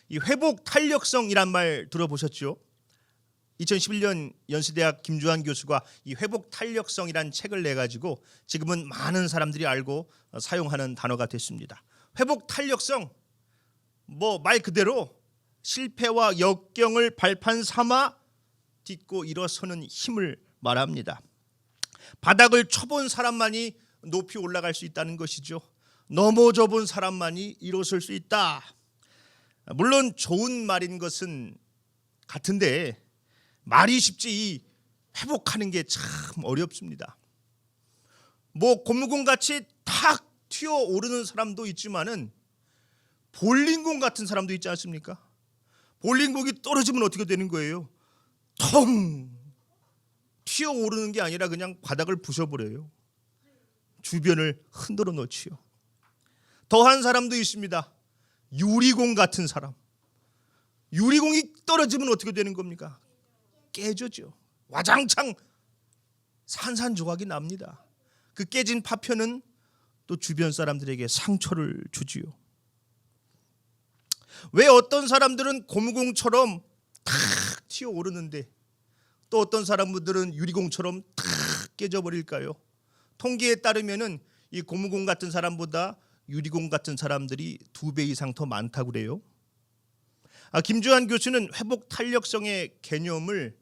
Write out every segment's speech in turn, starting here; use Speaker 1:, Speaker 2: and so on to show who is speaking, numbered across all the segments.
Speaker 1: 이 회복 탄력성이란 말 들어보셨죠? 2011년 연세대학 김주환 교수가 이 회복 탄력성이란 책을 내 가지고 지금은 많은 사람들이 알고 사용하는 단어가 됐습니다. 회복 탄력성, 뭐 말 그대로 실패와 역경을 발판 삼아 딛고 일어서는 힘을 말합니다. 바닥을 쳐본 사람만이 높이 올라갈 수 있다는 것이죠. 넘어져 본 사람만이 일어설 수 있다. 물론 좋은 말인 것은 같은데 말이 쉽지 이 회복하는 게 참 어렵습니다. 뭐 고무공같이 탁 튀어오르는 사람도 있지만은 볼링공 같은 사람도 있지 않습니까? 볼링공이 떨어지면 어떻게 되는 거예요? 텅 튀어오르는 게 아니라 그냥 바닥을 부숴버려요. 주변을 흔들어 놓지요. 더한 사람도 있습니다. 유리공 같은 사람. 유리공이 떨어지면 어떻게 되는 겁니까? 깨져죠. 와장창 산산조각이 납니다. 그 깨진 파편은 또 주변 사람들에게 상처를 주지요. 왜 어떤 사람들은 고무공처럼 탁 튀어오르는데 또 어떤 사람들은 유리공처럼 탁 깨져버릴까요? 통계에 따르면은 이 고무공 같은 사람보다 유리공 같은 사람들이 2배 이상 더 많다고 그래요. 김주환 교수는 회복 탄력성의 개념을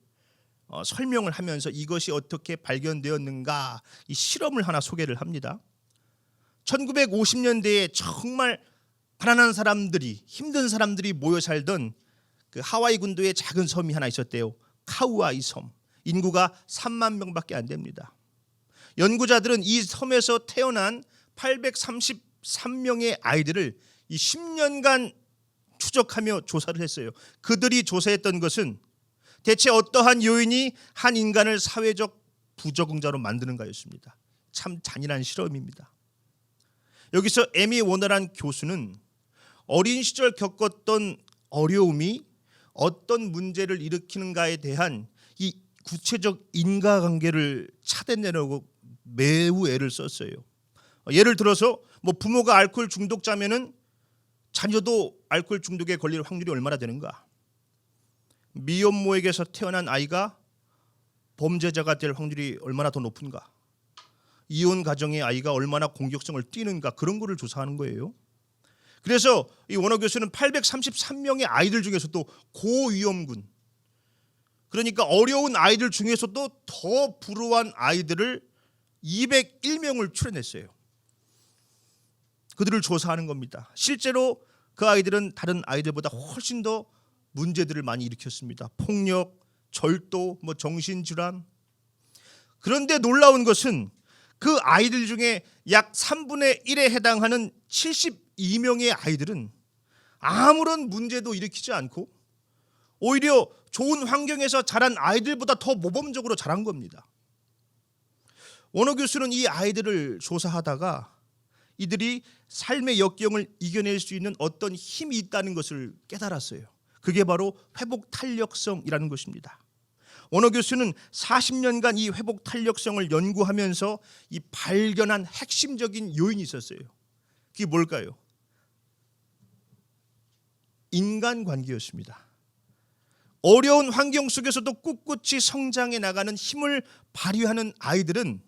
Speaker 1: 설명을 하면서 이것이 어떻게 발견되었는가 이 실험을 하나 소개를 합니다. 1950년대에 정말 가난한 사람들이 힘든 사람들이 모여 살던 그 하와이 군도에 작은 섬이 하나 있었대요. 카우아이 섬. 인구가 3만 명밖에 안 됩니다. 연구자들은 이 섬에서 태어난 833명의 아이들을 이 10년간 추적하며 조사를 했어요. 그들이 조사했던 것은 대체 어떠한 요인이 한 인간을 사회적 부적응자로 만드는가였습니다. 참 잔인한 실험입니다. 여기서 에미 워너란 교수는 어린 시절 겪었던 어려움이 어떤 문제를 일으키는가에 대한 이 구체적 인과관계를 찾아내려고 매우 애를 썼어요. 예를 들어서 뭐 부모가 알코올 중독자면은 자녀도 알코올 중독에 걸릴 확률이 얼마나 되는가? 미혼모에게서 태어난 아이가 범죄자가 될 확률이 얼마나 더 높은가? 이혼 가정의 아이가 얼마나 공격성을 띠는가? 그런 거를 조사하는 거예요. 그래서 이 워너 교수는 833명의 아이들 중에서도 고위험군, 그러니까 어려운 아이들 중에서도 더 불우한 아이들을 201명을 추려냈어요. 그들을 조사하는 겁니다. 실제로 그 아이들은 다른 아이들보다 훨씬 더 문제들을 많이 일으켰습니다. 폭력, 절도, 정신질환. 그런데 놀라운 것은 그 아이들 중에 약 3분의 1에 해당하는 72명의 아이들은 아무런 문제도 일으키지 않고 오히려 좋은 환경에서 자란 아이들보다 더 모범적으로 자란 겁니다. 워너 교수는 이 아이들을 조사하다가 이들이 삶의 역경을 이겨낼 수 있는 어떤 힘이 있다는 것을 깨달았어요. 그게 바로 회복 탄력성이라는 것입니다. 워너 교수는 40년간 이 회복 탄력성을 연구하면서 이 발견한 핵심적인 요인이 있었어요. 그게 뭘까요? 인간관계였습니다. 어려운 환경 속에서도 꿋꿋이 성장해 나가는 힘을 발휘하는 아이들은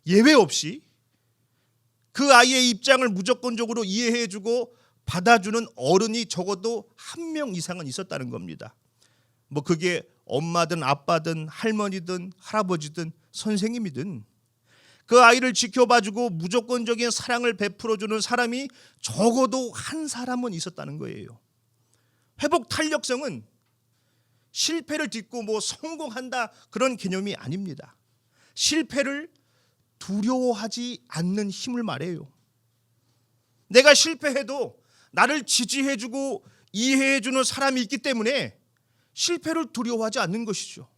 Speaker 1: 예외 없이 그 아이의 입장을 무조건적으로 이해해주고 받아주는 어른이 적어도 한 명 이상은 있었다는 겁니다. 그게 엄마든 아빠든 할머니든 할아버지든 선생님이든 그 아이를 지켜봐주고 무조건적인 사랑을 베풀어주는 사람이 적어도 한 사람은 있었다는 거예요. 회복 탄력성은 실패를 딛고 성공한다 그런 개념이 아닙니다. 실패를 두려워하지 않는 힘을 말해요. 내가 실패해도 나를 지지해주고 이해해주는 사람이 있기 때문에 실패를 두려워하지 않는 것이죠.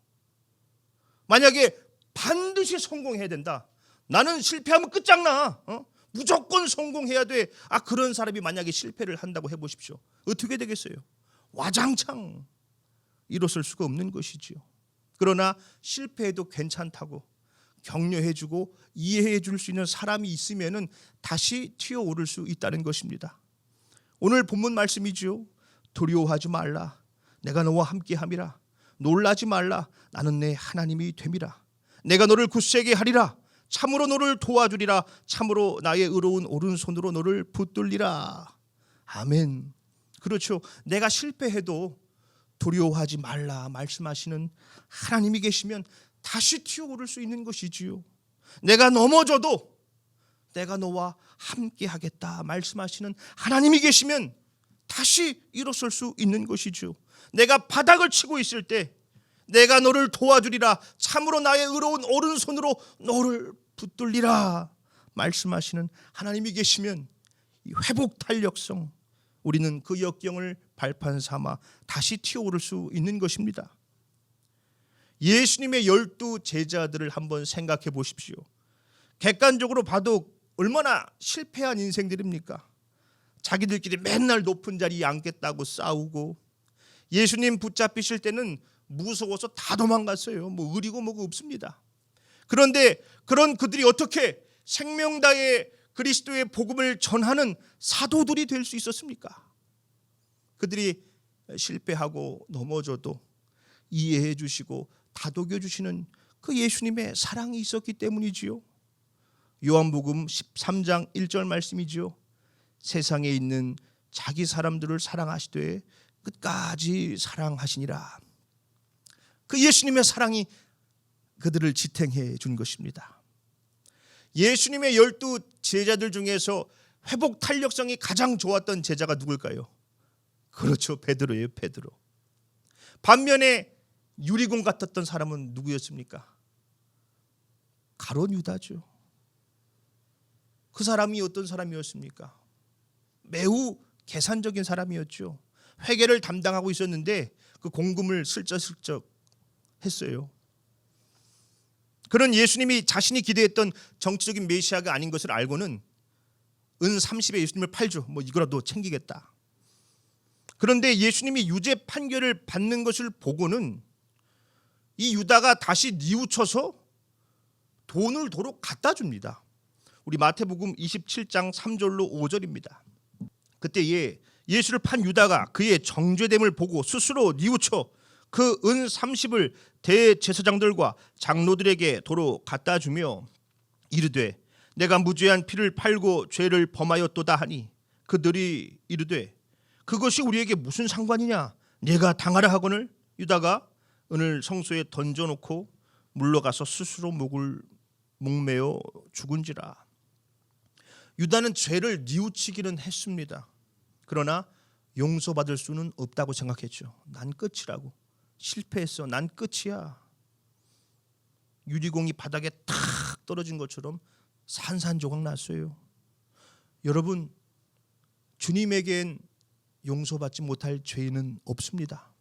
Speaker 1: 만약에 반드시 성공해야 된다. 나는 실패하면 끝장나. 무조건 성공해야 돼. 그런 사람이 만약에 실패를 한다고 해보십시오. 어떻게 되겠어요? 와장창 일어설 수가 없는 것이지요. 그러나 실패해도 괜찮다고 격려해주고 이해해줄 수 있는 사람이 있으면은 다시 튀어오를 수 있다는 것입니다. 오늘 본문 말씀이죠. 두려워하지 말라. 내가 너와 함께함이라. 놀라지 말라. 나는 내 하나님이 됨이라. 내가 너를 굳세게 하리라. 참으로 너를 도와주리라. 참으로 나의 의로운 오른손으로 너를 붙들리라. 아멘. 그렇죠. 내가 실패해도 두려워하지 말라 말씀하시는 하나님이 계시면 다시 튀어오를 수 있는 것이지요. 내가 넘어져도 내가 너와 함께 하겠다 말씀하시는 하나님이 계시면 다시 일어설 수 있는 것이죠. 내가 바닥을 치고 있을 때 내가 너를 도와주리라. 참으로 나의 의로운 오른손으로 너를 붙들리라 말씀하시는 하나님이 계시면 이 회복 탄력성, 우리는 그 역경을 발판 삼아 다시 튀어오를 수 있는 것입니다. 예수님의 12 제자들을 한번 생각해 보십시오. 객관적으로 봐도 얼마나 실패한 인생들입니까? 자기들끼리 맨날 높은 자리에 앉겠다고 싸우고, 예수님 붙잡히실 때는 무서워서 다 도망갔어요. 뭐 의리고 뭐고 없습니다. 그런데 그런 그들이 어떻게 생명다의 그리스도의 복음을 전하는 사도들이 될 수 있었습니까? 그들이 실패하고 넘어져도 이해해 주시고 다독여 주시는 그 예수님의 사랑이 있었기 때문이지요. 요한복음 13장 1절 말씀이지요. 세상에 있는 자기 사람들을 사랑하시되 끝까지 사랑하시니라. 그 예수님의 사랑이 그들을 지탱해 준 것입니다. 예수님의 12 제자들 중에서 회복 탄력성이 가장 좋았던 제자가 누굴까요? 그렇죠, 베드로예요. 베드로. 반면에 유리공 같았던 사람은 누구였습니까? 가룟 유다죠. 그 사람이 어떤 사람이었습니까? 매우 계산적인 사람이었죠. 회계를 담당하고 있었는데 그 공금을 슬쩍슬쩍 했어요. 그런 예수님이 자신이 기대했던 정치적인 메시아가 아닌 것을 알고는 은 30에 예수님을 팔죠. 뭐 이거라도 챙기겠다. 그런데 예수님이 유죄 판결을 받는 것을 보고는 이 유다가 다시 뉘우쳐서 돈을 도로 갖다 줍니다. 우리 마태복음 27장 3절로 5절입니다. 그때에 예수를 판 유다가 그의 정죄됨을 보고 스스로 뉘우쳐 그 은 30을 대제사장들과 장로들에게 도로 갖다 주며 이르되 내가 무죄한 피를 팔고 죄를 범하였도다 하니 그들이 이르되 그것이 우리에게 무슨 상관이냐? 내가 당하라 하거늘. 유다가 은을 성소에 던져놓고 물러가서 스스로 목매어 죽은지라. 유다는 죄를 뉘우치기는 했습니다. 그러나 용서받을 수는 없다고 생각했죠. 난 끝이라고. 실패했어. 난 끝이야. 유리공이 바닥에 탁 떨어진 것처럼 산산조각 났어요. 여러분, 주님에겐 용서받지 못할 죄는 없습니다.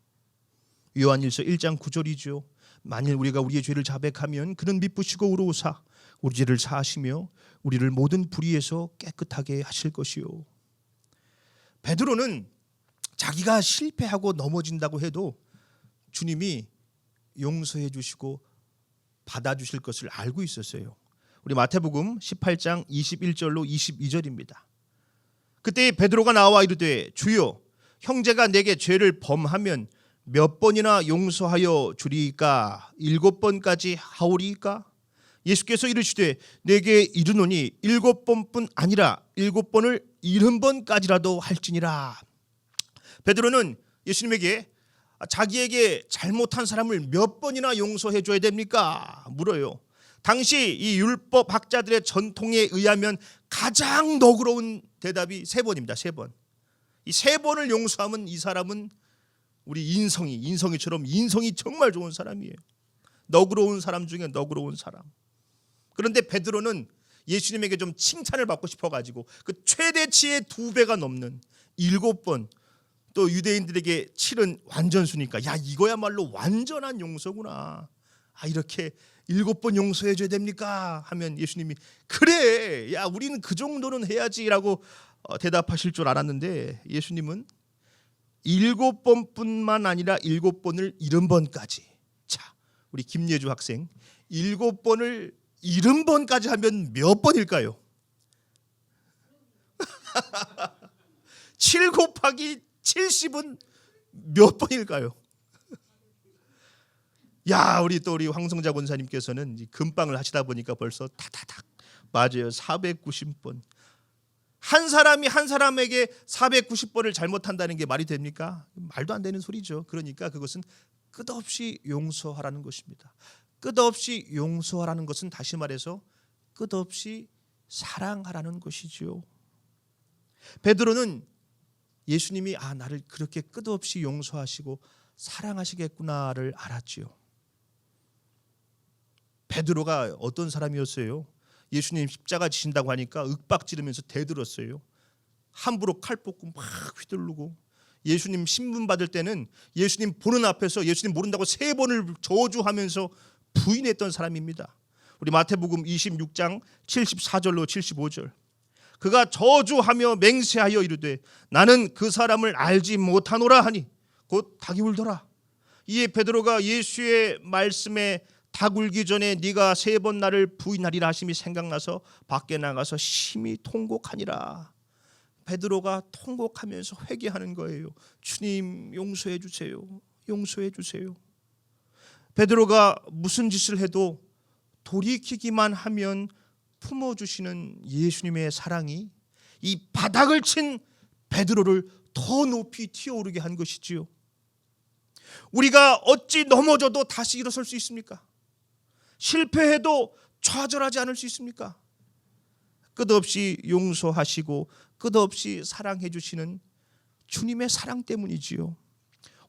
Speaker 1: 요한일서 1장 9절이죠. 만일 우리가 우리의 죄를 자백하면 그는 미쁘시고 의로우사 우리 죄를 사하시며 우리를 모든 불의에서 깨끗하게 하실 것이요. 베드로는 자기가 실패하고 넘어진다고 해도 주님이 용서해 주시고 받아주실 것을 알고 있었어요. 우리 마태복음 18장 21절로 22절입니다. 그때 베드로가 나와 이르되 주여 형제가 내게 죄를 범하면 몇 번이나 용서하여 주리이까? 7번까지 하오리이까? 예수께서 이르시되 내게 이르노니 7번뿐 아니라 7번을 70번까지라도 할지니라. 베드로는 예수님에게 자기에게 잘못한 사람을 몇 번이나 용서해 줘야 됩니까? 물어요. 당시 이 율법 학자들의 전통에 의하면 가장 너그러운 대답이 3번입니다. 3번. 이 3번을 용서하면 이 사람은 우리 인성이처럼 인성이 정말 좋은 사람이에요. 너그러운 사람 중에 너그러운 사람. 그런데 베드로는 예수님에게 좀 칭찬을 받고 싶어가지고 그 최대치의 2배가 넘는 7번, 또 유대인들에게 치른 완전수니까 야 이거야말로 완전한 용서구나. 아 이렇게 7번 용서해 줘야 됩니까? 하면 예수님이 그래 야 우리는 그 정도는 해야지라고 대답하실 줄 알았는데 예수님은 7번뿐만 아니라 7번을 70번까지. 자 우리 김예주 학생 7번을 70번까지 하면 몇 번일까요? 7 곱하기 70은 몇 번일까요? 야, 우리 황성자 권사님께서는 금방을 하시다 보니까 벌써 다다닥 맞아요. 490번. 한 사람이 한 사람에게 490번을 잘못한다는 게 말이 됩니까? 말도 안 되는 소리죠. 그러니까 그것은 끝없이 용서하라는 것입니다. 끝없이 용서하라는 것은 다시 말해서 끝없이 사랑하라는 것이지요. 베드로는 예수님이 나를 그렇게 끝없이 용서하시고 사랑하시겠구나를 알았지요. 베드로가 어떤 사람이었어요? 예수님 십자가 지신다고 하니까 윽박지르면서 대들었어요. 함부로 칼 뽑고 막 휘두르고, 예수님 신분 받을 때는 예수님 보는 앞에서 예수님 모른다고 3번을 저주하면서 부인했던 사람입니다. 우리 마태복음 26장 74절로 75절. 그가 저주하며 맹세하여 이르되 나는 그 사람을 알지 못하노라 하니 곧 닭이 울더라. 이에 베드로가 예수의 말씀에 닭 울기 전에 네가 3번 나를 부인하리라 하심이 생각나서 밖에 나가서 심히 통곡하니라. 베드로가 통곡하면서 회개하는 거예요. 주님 용서해 주세요. 용서해 주세요. 베드로가 무슨 짓을 해도 돌이키기만 하면 품어주시는 예수님의 사랑이 이 바닥을 친 베드로를 더 높이 튀어오르게 한 것이지요. 우리가 어찌 넘어져도 다시 일어설 수 있습니까? 실패해도 좌절하지 않을 수 있습니까? 끝없이 용서하시고 끝없이 사랑해 주시는 주님의 사랑 때문이지요.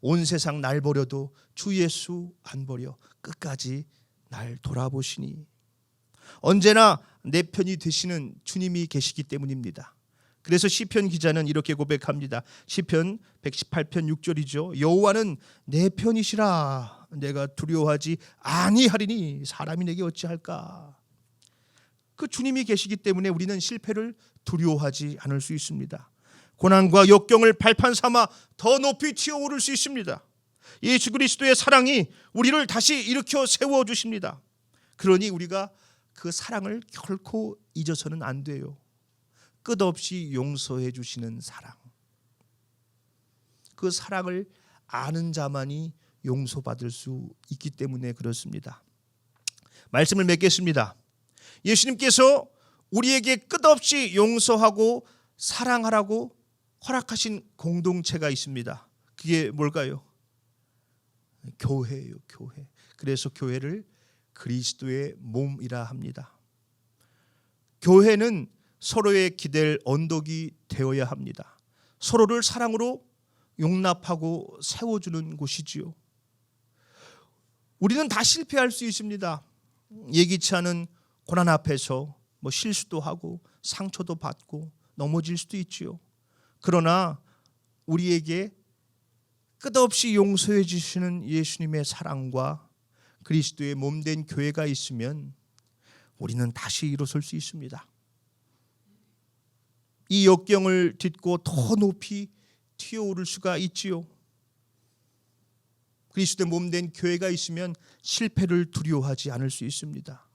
Speaker 1: 온 세상 날 버려도 주 예수 안 버려 끝까지 날 돌아보시니 언제나 내 편이 되시는 주님이 계시기 때문입니다. 그래서 시편 기자는 이렇게 고백합니다. 시편 118편 6절이죠. 여호와는 내 편이시라. 내가 두려워하지 아니하리니 사람이 내게 어찌할까. 그 주님이 계시기 때문에 우리는 실패를 두려워하지 않을 수 있습니다. 고난과 역경을 발판 삼아 더 높이 튀어오를 수 있습니다. 예수 그리스도의 사랑이 우리를 다시 일으켜 세워주십니다. 그러니 우리가 그 사랑을 결코 잊어서는 안 돼요. 끝없이 용서해 주시는 사랑. 그 사랑을 아는 자만이 용서받을 수 있기 때문에 그렇습니다. 말씀을 맺겠습니다. 예수님께서 우리에게 끝없이 용서하고 사랑하라고 허락하신 공동체가 있습니다. 그게 뭘까요? 교회예요, 교회. 그래서 교회를 그리스도의 몸이라 합니다. 교회는 서로의 기댈 언덕이 되어야 합니다. 서로를 사랑으로 용납하고 세워주는 곳이지요. 우리는 다 실패할 수 있습니다. 예기치 않은 고난 앞에서 실수도 하고 상처도 받고 넘어질 수도 있지요. 그러나 우리에게 끝없이 용서해 주시는 예수님의 사랑과 그리스도의 몸된 교회가 있으면 우리는 다시 일어설 수 있습니다. 이 역경을 딛고 더 높이 튀어오를 수가 있지요. 그리스도의 몸된 교회가 있으면 실패를 두려워하지 않을 수 있습니다.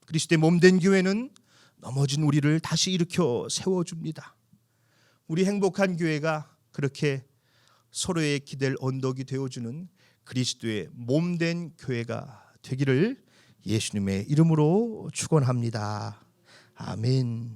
Speaker 1: 그리스도의 몸된 교회는 넘어진 우리를 다시 일으켜 세워줍니다. 우리 행복한 교회가 그렇게 서로의 기댈 언덕이 되어주는 그리스도의 몸된 교회가 되기를 예수님의 이름으로 축원합니다. 아멘.